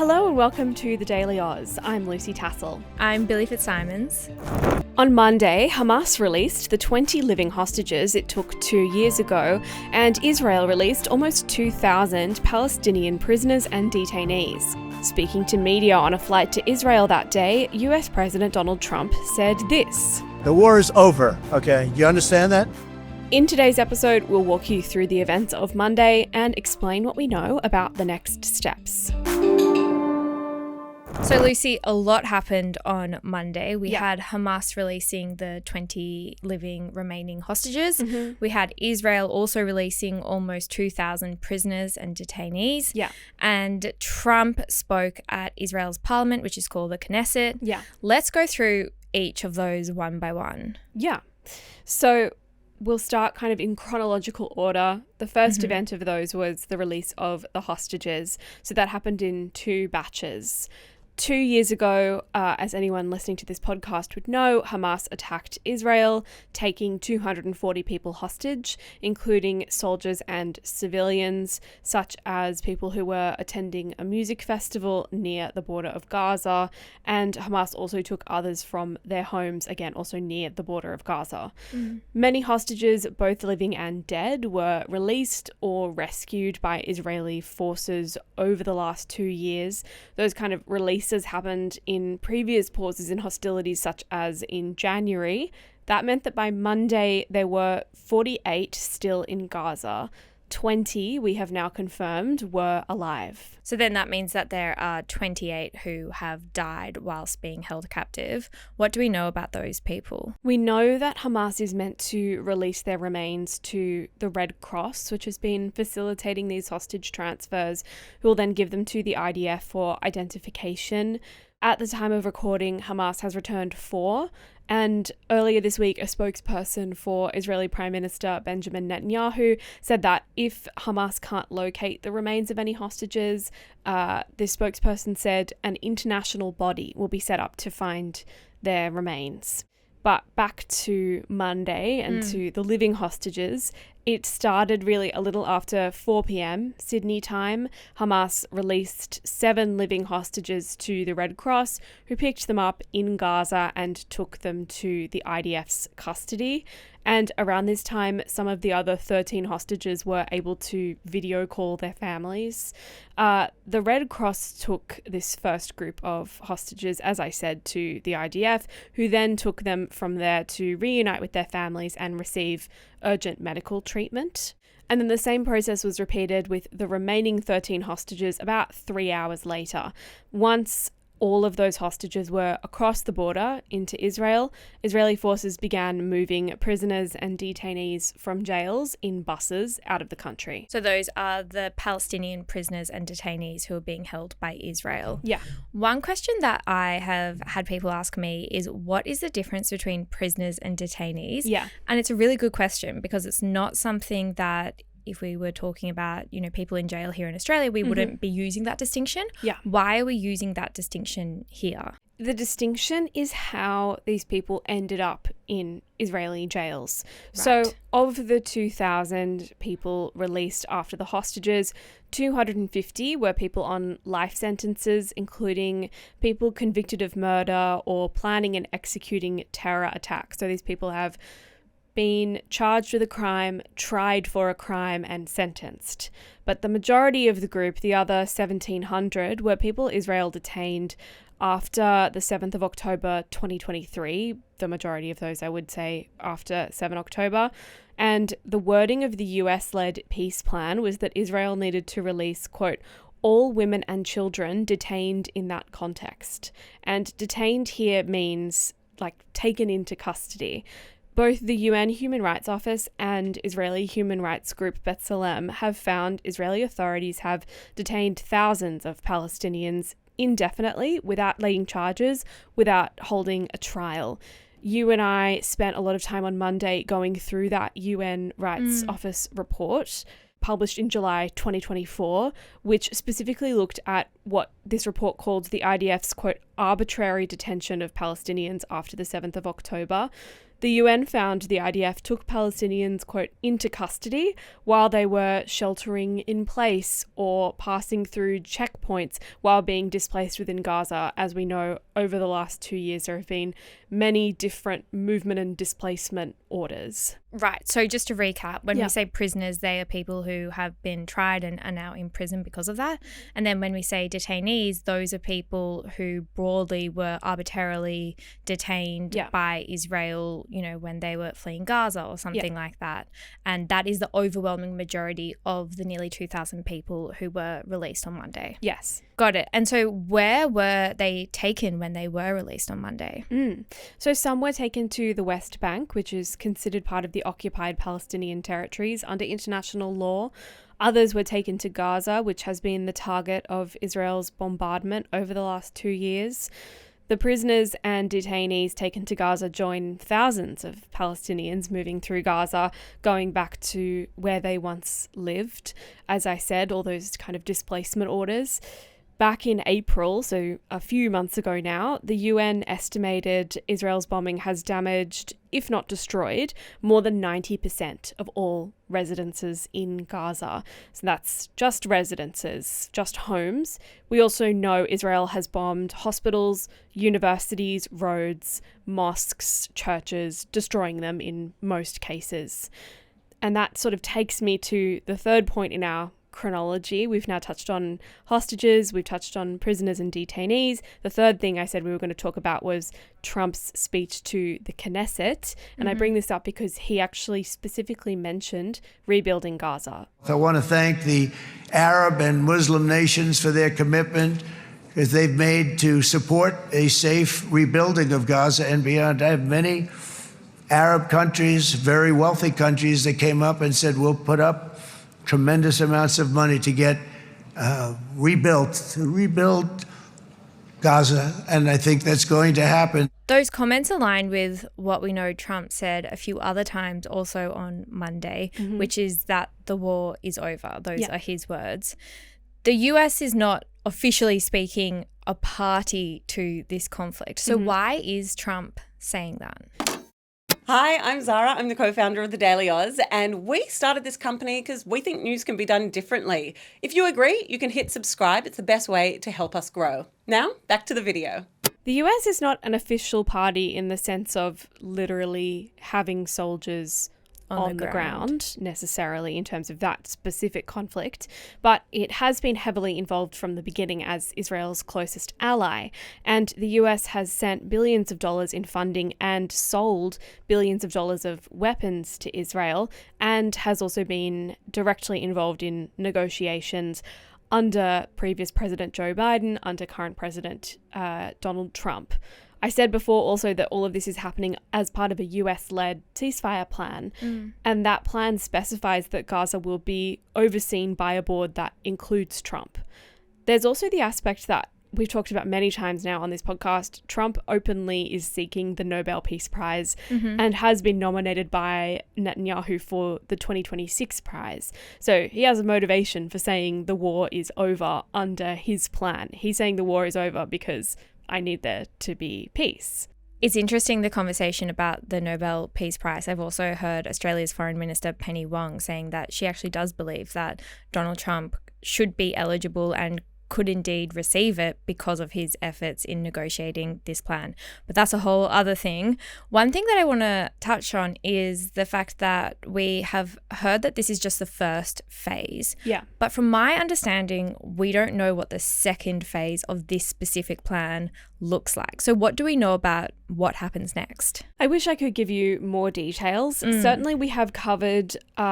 Hello and welcome to the Daily Aus. I'm Lucy Tassell. I'm Billi FitzSimons. On Monday, Hamas released the 20 living hostages it took 2 years ago, and Israel released almost 2,000 Palestinian prisoners and detainees. Speaking to media on a flight to Israel that day, US President Donald Trump said this. The war is over, okay? You understand that? In today's episode, we'll walk you through the events of Monday and explain what we know about the next steps. So, Lucy, a lot happened on Monday. We had Hamas releasing the 20 living remaining hostages. Mm-hmm. We had Israel also releasing almost 2,000 prisoners and detainees. Yeah. And Trump spoke at Israel's parliament, which is called the Knesset. Yeah. Let's go through each of those one by one. Yeah. So we'll start kind of in chronological order. The first event of those was the release of the hostages. So that happened in 2 batches. 2 years ago, as anyone listening to this podcast would know, Hamas attacked Israel, taking 240 people hostage, including soldiers and civilians, such as people who were attending a music festival near the border of Gaza, and Hamas also took others from their homes, again, also near the border of Gaza. Many hostages, both living and dead, were released or rescued by Israeli forces over the last 2 years. Those kind of releases happened in previous pauses in hostilities, such as in January. That meant that by Monday there were 48 still in Gaza. 20, we have now confirmed, were alive. So then that means that there are 28 who have died whilst being held captive. What do we know about those people? We know that Hamas is meant to release their remains to the Red Cross, which has been facilitating these hostage transfers, who will then give them to the IDF for identification. At the time of recording, Hamas has returned 4, and earlier this week, a spokesperson for Israeli Prime Minister Benjamin Netanyahu said that if Hamas can't locate the remains of any hostages, this spokesperson said an international body will be set up to find their remains. But back to Monday and to the living hostages, it started really a little after 4 p.m. Sydney time. Hamas released 7 living hostages to the Red Cross, who picked them up in Gaza and took them to the IDF's custody. And around this time, some of the other 13 hostages were able to video call their families. The Red Cross took this first group of hostages, as I said, to the IDF, who then took them from there to reunite with their families and receive urgent medical treatment. And then the same process was repeated with the remaining 13 hostages about 3 hours later. Once all of those hostages were across the border into Israel, Israeli forces began moving prisoners and detainees from jails in buses out of the country. So those are the Palestinian prisoners and detainees who are being held by Israel. Yeah. One question that I have had people ask me is, what is the difference between prisoners and detainees? Yeah. And it's a really good question because it's not something that, if we were talking about, people in jail here in Australia, we wouldn't be using that distinction. Yeah. Why are we using that distinction here? The distinction is how these people ended up in Israeli jails. Right. So of the 2,000 people released after the hostages, 250 were people on life sentences, including people convicted of murder or planning and executing terror attacks. So these people have been charged with a crime, tried for a crime, and sentenced. But the majority of the group, the other 1,700, were people Israel detained after the 7th of October 2023. The majority of those, I would say, after 7 October. And the wording of the US-led peace plan was that Israel needed to release, quote, all women and children detained in that context. And detained here means taken into custody. Both the UN Human Rights Office and Israeli human rights group FitzSimons have found Israeli authorities have detained thousands of Palestinians indefinitely without laying charges, without holding a trial. You and I spent a lot of time on Monday going through that UN Rights Office report published in July 2024, which specifically looked at what this report called the IDF's, quote, arbitrary detention of Palestinians after the 7th of October. The UN found the IDF took Palestinians, quote, into custody while they were sheltering in place or passing through checkpoints while being displaced within Gaza. As we know, over the last 2 years, there have been many different movement and displacement orders. Right. So just to recap, when we say prisoners, they are people who have been tried and are now in prison because of that. And then when we say detainees, those are people who broadly were arbitrarily detained by Israel, when they were fleeing Gaza or something like that. And that is the overwhelming majority of the nearly 2,000 people who were released on Monday. Yes. Got it. And so where were they taken when they were released on Monday? So some were taken to the West Bank, which is considered part of the occupied Palestinian territories under international law. Others were taken to Gaza, which has been the target of Israel's bombardment over the last 2 years. The prisoners and detainees taken to Gaza join thousands of Palestinians moving through Gaza, going back to where they once lived. As I said, all those kind of displacement orders. Back in April, so a few months ago now, the UN estimated Israel's bombing has damaged, if not destroyed, more than 90% of all residences in Gaza. So that's just residences, just homes. We also know Israel has bombed hospitals, universities, roads, mosques, churches, destroying them in most cases. And that sort of takes me to the third point in our chronology. We've now touched on hostages, we've touched on prisoners and detainees. The third thing I said we were going to talk about was Trump's speech to the Knesset. And I bring this up because he actually specifically mentioned rebuilding Gaza. I want to thank the Arab and Muslim nations for their commitment that they've made to support a safe rebuilding of Gaza and beyond. I have many Arab countries, very wealthy countries, that came up and said, we'll put up tremendous amounts of money to get rebuild Gaza, and I think that's going to happen. Those comments align with what we know Trump said a few other times also on Monday, which is that the war is over. Those are his words. The US is not officially speaking a party to this conflict. So why is Trump saying that? Hi, I'm Zara. I'm the co-founder of the Daily Aus, and we started this company because we think news can be done differently. If you agree, you can hit subscribe. It's the best way to help us grow. Now, back to the video. The US is not an official party in the sense of literally having soldiers on the ground necessarily in terms of that specific conflict, but it has been heavily involved from the beginning as Israel's closest ally. And the US has sent billions of dollars in funding and sold billions of dollars of weapons to Israel, and has also been directly involved in negotiations under previous President Joe Biden, under current President Donald Trump. I said before also that all of this is happening as part of a US-led ceasefire plan, and that plan specifies that Gaza will be overseen by a board that includes Trump. There's also the aspect that we've talked about many times now on this podcast. Trump openly is seeking the Nobel Peace Prize and has been nominated by Netanyahu for the 2026 prize. So he has a motivation for saying the war is over under his plan. He's saying the war is over because I need there to be peace. It's interesting, the conversation about the Nobel Peace Prize. I've also heard Australia's Foreign Minister Penny Wong saying that she actually does believe that Donald Trump should be eligible and could indeed receive it because of his efforts in negotiating this plan. But that's a whole other thing. One thing that I want to touch on is the fact that we have heard that this is just the first phase. Yeah. But from my understanding, we don't know what the second phase of this specific plan looks like. So what do we know about what happens next? I wish I could give you more details. Certainly we have covered we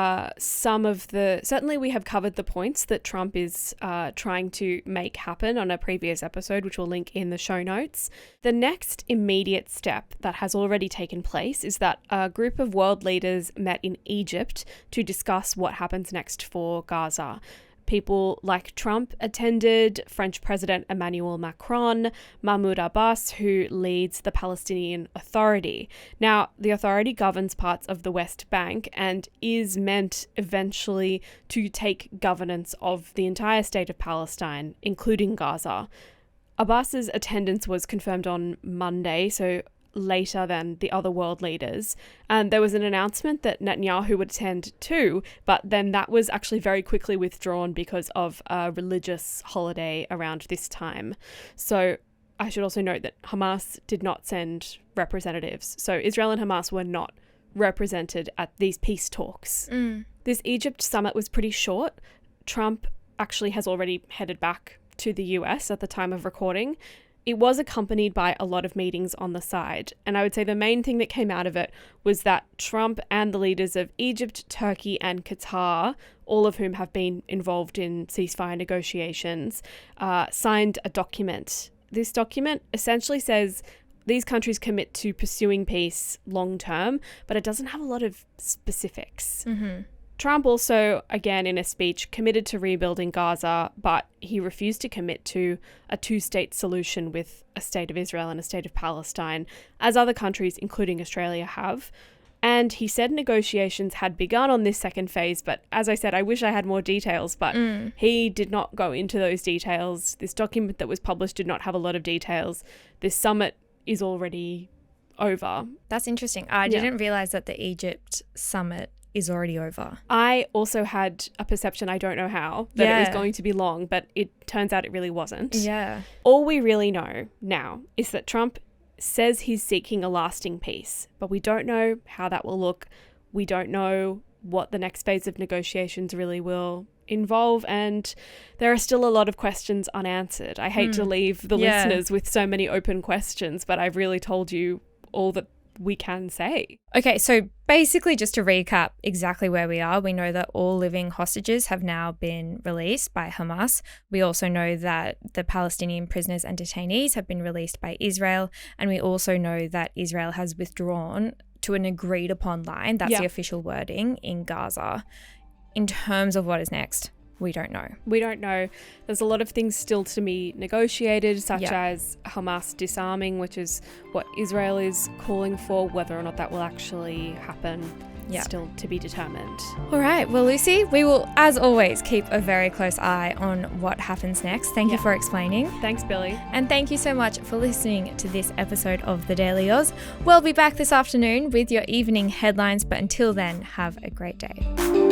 have covered the points that Trump is trying to make happen on a previous episode, which we'll link in the show notes. The next immediate step that has already taken place is that a group of world leaders met in Egypt to discuss what happens next for Gaza. People like Trump attended, French President Emmanuel Macron, Mahmoud Abbas, who leads the Palestinian Authority. Now, the authority governs parts of the West Bank and is meant eventually to take governance of the entire state of Palestine, including Gaza. Abbas's attendance was confirmed on Monday, so later than the other world leaders. And there was an announcement that Netanyahu would attend too, but then that was actually very quickly withdrawn because of a religious holiday around this time. So I should also note that Hamas did not send representatives. So Israel and Hamas were not represented at these peace talks. This Egypt summit was pretty short. Trump actually has already headed back to the US at the time of recording. It was accompanied by a lot of meetings on the side. And I would say the main thing that came out of it was that Trump and the leaders of Egypt, Turkey, and Qatar, all of whom have been involved in ceasefire negotiations, signed a document. This document essentially says these countries commit to pursuing peace long term, but it doesn't have a lot of specifics. Trump also, again in a speech, committed to rebuilding Gaza, but he refused to commit to a two-state solution with a state of Israel and a state of Palestine, as other countries, including Australia, have. And he said negotiations had begun on this second phase, but as I said, I wish I had more details, but he did not go into those details. This document that was published did not have a lot of details. This summit is already over. That's interesting. I didn't realize that the Egypt summit is already over. I also had a perception, I don't know how, that it was going to be long, but it turns out it really wasn't. Yeah. All we really know now is that Trump says he's seeking a lasting peace, but we don't know how that will look. We don't know what the next phase of negotiations really will involve, and there are still a lot of questions unanswered. I hate to leave the listeners with so many open questions, but I've really told you all that we can say. Okay, so basically just to recap exactly where we are, we know that all living hostages have now been released by Hamas. We also know that the Palestinian prisoners and detainees have been released by Israel, and we also know that Israel has withdrawn to an agreed upon line, that's the official wording, in Gaza. In terms of what is next, we don't know. We don't know. There's a lot of things still to be negotiated, such as Hamas disarming, which is what Israel is calling for. Whether or not that will actually happen, still to be determined. All right. Well, Lucy, we will, as always, keep a very close eye on what happens next. Thank you for explaining. Thanks, Billy. And thank you so much for listening to this episode of The Daily Aus. We'll be back this afternoon with your evening headlines, but until then, have a great day.